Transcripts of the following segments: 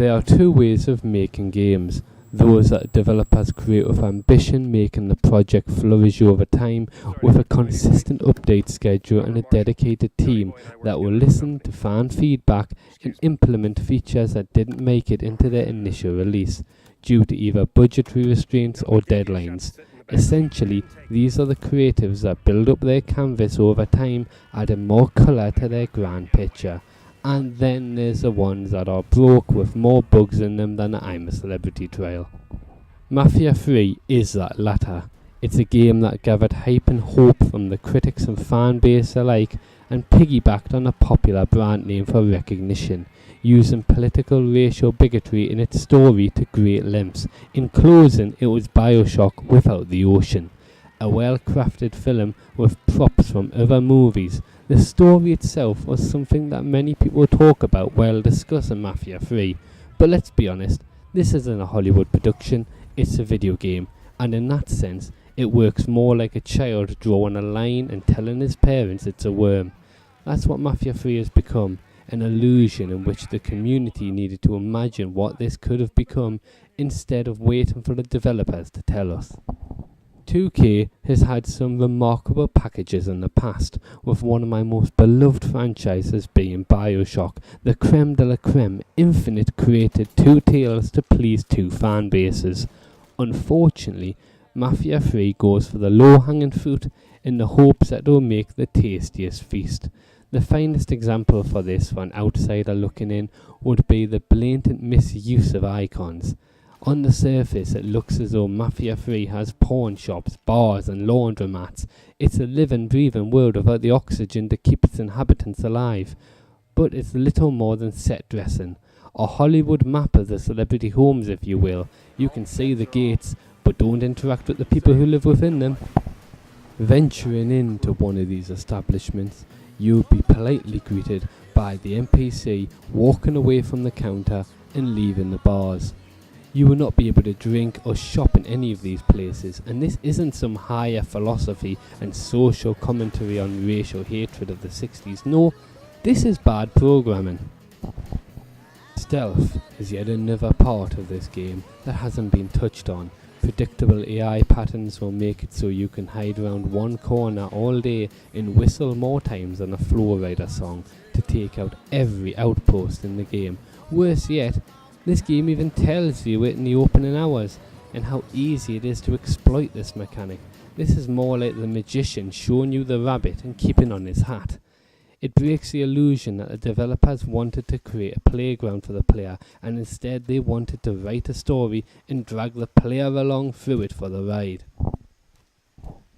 There are two ways of making games. Those that developers create with ambition, making the project flourish over time, with a consistent update schedule and a dedicated team that will listen to fan feedback and implement features that didn't make it into their initial release, due to either budgetary restraints or deadlines. Essentially, these are the creatives that build up their canvas over time, adding more colour to their grand picture. And then there's the ones that are broke with more bugs in them than the I'm a Celebrity trial. Mafia 3 is that latter. It's a game that gathered hype and hope from the critics and fan base alike and piggybacked on a popular brand name for recognition, using political racial bigotry in its story to great lengths. In closing, it was BioShock without the ocean. A well-crafted film with props from other movies. The story itself was something that many people talk about while discussing Mafia 3. But let's be honest, this isn't a Hollywood production, it's a video game, and in that sense, it works more like a child drawing a line and telling his parents it's a worm. That's what Mafia 3 has become, an illusion in which the community needed to imagine what this could have become instead of waiting for the developers to tell us. 2K has had some remarkable packages in the past, with one of my most beloved franchises being BioShock, the creme de la creme. Infinite created two tales to please two fan bases. Unfortunately, Mafia 3 goes for the low-hanging fruit in the hopes that it will make the tastiest feast. The finest example for this for an outsider looking in would be the blatant misuse of icons. On the surface, it looks as though Mafia 3 has pawn shops, bars and laundromats. It's a living, breathing world without the oxygen to keep its inhabitants alive. But it's little more than set dressing. A Hollywood map of the celebrity homes, if you will. You can see the gates, but don't interact with the people who live within them. Venturing into one of these establishments, you'll be politely greeted by the NPC walking away from the counter and leaving the bars. You will not be able to drink or shop in any of these places, and this isn't some higher philosophy and social commentary on racial hatred of the 60s. No, this is bad programming. Stealth is yet another part of this game that hasn't been touched on. Predictable AI patterns will make it so you can hide around one corner all day and whistle more times than a Flowrider song to take out every outpost in the game. Worse yet, this game even tells you it in the opening hours, and how easy it is to exploit this mechanic. This is more like the magician showing you the rabbit and keeping on his hat. It breaks the illusion that the developers wanted to create a playground for the player, and instead they wanted to write a story and drag the player along through it for the ride.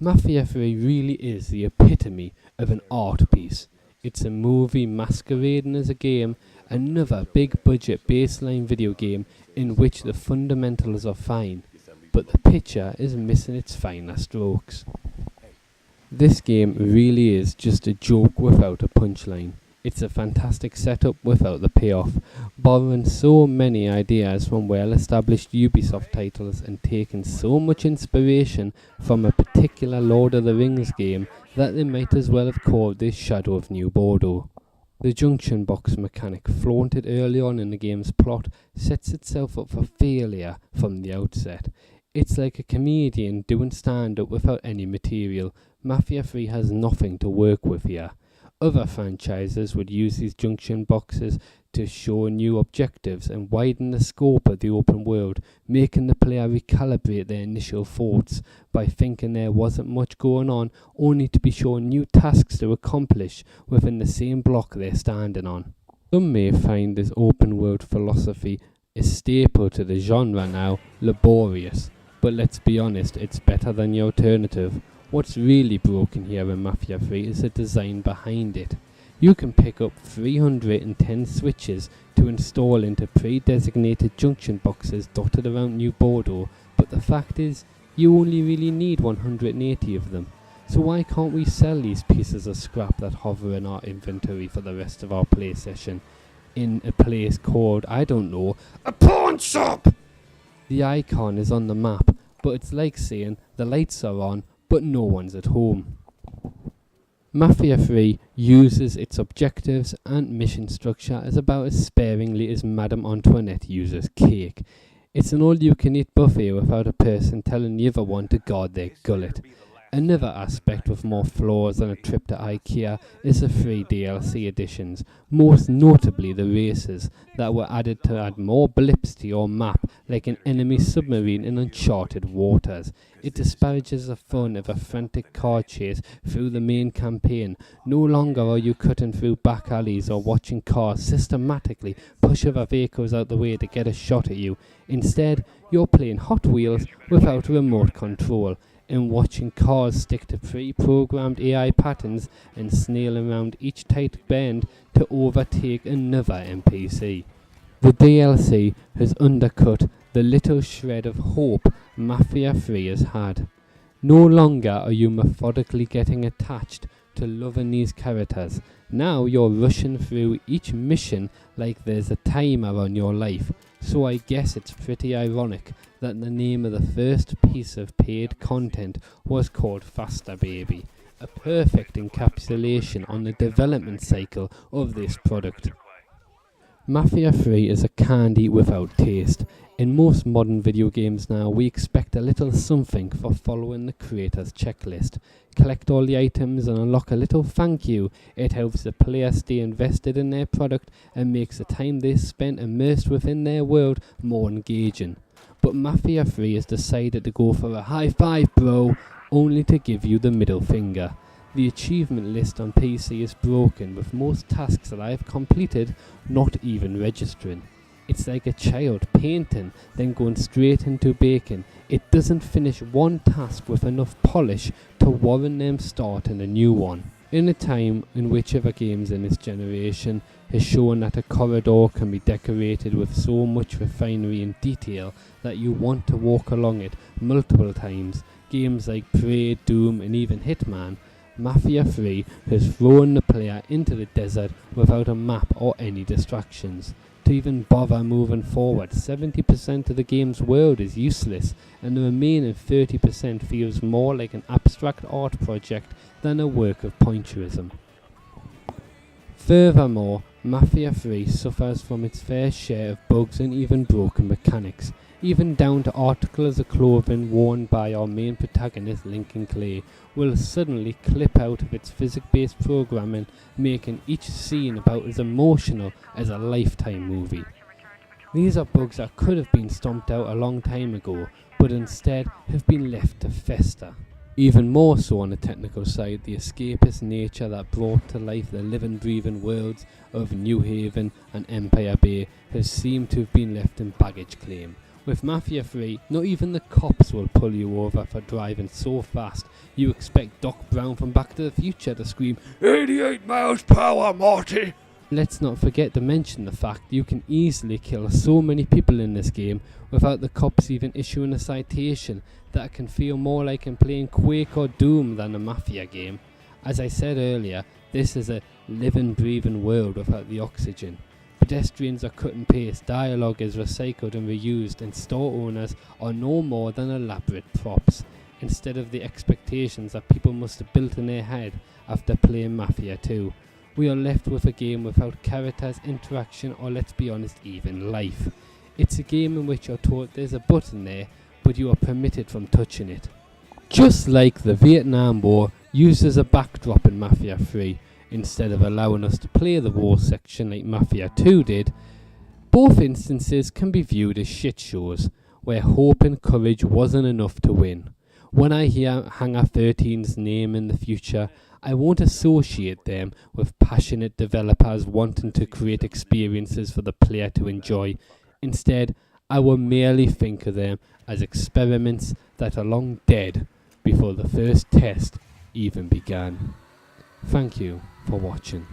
Mafia 3 really is the epitome of an art piece. It's a movie masquerading as a game, another big budget baseline video game in which the fundamentals are fine, but the picture is missing its finer strokes. This game really is just a joke without a punchline. It's a fantastic setup without the payoff, borrowing so many ideas from well-established Ubisoft titles and taking so much inspiration from a particular Lord of the Rings game that they might as well have called this Shadow of New Bordeaux. The junction box mechanic, flaunted early on in the game's plot, sets itself up for failure from the outset. It's like a comedian doing stand-up without any material. Mafia 3 has nothing to work with here. Other franchises would use these junction boxes to show new objectives and widen the scope of the open world, making the player recalibrate their initial thoughts by thinking there wasn't much going on, only to be shown new tasks to accomplish within the same block they're standing on. Some may find this open world philosophy a staple to the genre now laborious, but let's be honest, it's better than the alternative. What's really broken here in Mafia 3 is the design behind it. You can pick up 310 switches to install into pre-designated junction boxes dotted around New Bordeaux, but the fact is, you only really need 180 of them. So why can't we sell these pieces of scrap that hover in our inventory for the rest of our play session in a place called, I don't know, a pawn shop? The icon is on the map, but it's like saying the lights are on, but no one's at home. Mafia 3 uses its objectives and mission structure as about as sparingly as Madame Antoinette uses cake. It's an all-you-can-eat buffet without a person telling the other one to guard their gullet. Another aspect with more flaws than a trip to IKEA is the 3 DLC editions, most notably the races that were added to add more blips to your map, like an enemy submarine in uncharted waters. It disparages the fun of a frantic car chase through the main campaign. No longer are you cutting through back alleys or watching cars systematically push other vehicles out the way to get a shot at you. Instead, you're playing Hot Wheels without remote control, and watching cars stick to pre-programmed AI patterns and snail around each tight bend to overtake another NPC. The DLC has undercut the little shred of hope Mafia 3 has had. No longer are you methodically getting attached to loving these characters. Now you're rushing through each mission like there's a timer on your life. So I guess it's pretty ironic that the name of the first piece of paid content was called Faster Baby, a perfect encapsulation on the development cycle of this product. Mafia 3 is a candy without taste. In most modern video games now, we expect a little something for following the creator's checklist. Collect all the items and unlock a little thank you. It helps the player stay invested in their product and makes the time they spent immersed within their world more engaging. But Mafia 3 has decided to go for a high five, bro, only to give you the middle finger. The achievement list on PC is broken, with most tasks that I have completed not even registering. It's like a child painting, then going straight into baking. It doesn't finish one task with enough polish to warrant them starting a new one. In a time in which other games in this generation has shown that a corridor can be decorated with so much refinery and detail that you want to walk along it multiple times, games like Prey, Doom and even Hitman, Mafia 3 has thrown the player into the desert without a map or any distractions. To even bother moving forward, 70% of the game's world is useless, and the remaining 30% feels more like an abstract art project than a work of pointillism. Furthermore, Mafia 3 suffers from its fair share of bugs and even broken mechanics, even down to articles of clothing worn by our main protagonist Lincoln Clay will suddenly clip out of its physics-based programming, making each scene about as emotional as a Lifetime movie. These are bugs that could have been stomped out a long time ago, but instead have been left to fester. Even more so on the technical side, the escapist nature that brought to life the living, breathing worlds of New Haven and Empire Bay has seemed to have been left in baggage claim. With Mafia 3, not even the cops will pull you over for driving so fast you expect Doc Brown from Back to the Future to scream, 88 miles per hour, Marty! Let's not forget to mention the fact you can easily kill so many people in this game without the cops even issuing a citation that can feel more like I'm playing Quake or Doom than a Mafia game. As I said earlier, this is a living, breathing world without the oxygen. Pedestrians are cut and paste, dialogue is recycled and reused, and store owners are no more than elaborate props, instead of the expectations that people must have built in their head after playing Mafia 2. We are left with a game without characters, interaction, or let's be honest, even life. It's a game in which you're told there's a button there, but you are permitted from touching it. Just like the Vietnam War used as a backdrop in Mafia 3, instead of allowing us to play the war section like Mafia 2 did, both instances can be viewed as shit shows, where hope and courage wasn't enough to win. When I hear Hangar 13's name in the future, I won't associate them with passionate developers wanting to create experiences for the player to enjoy. Instead, I will merely think of them as experiments that are long dead before the first test even began. Thank you for watching.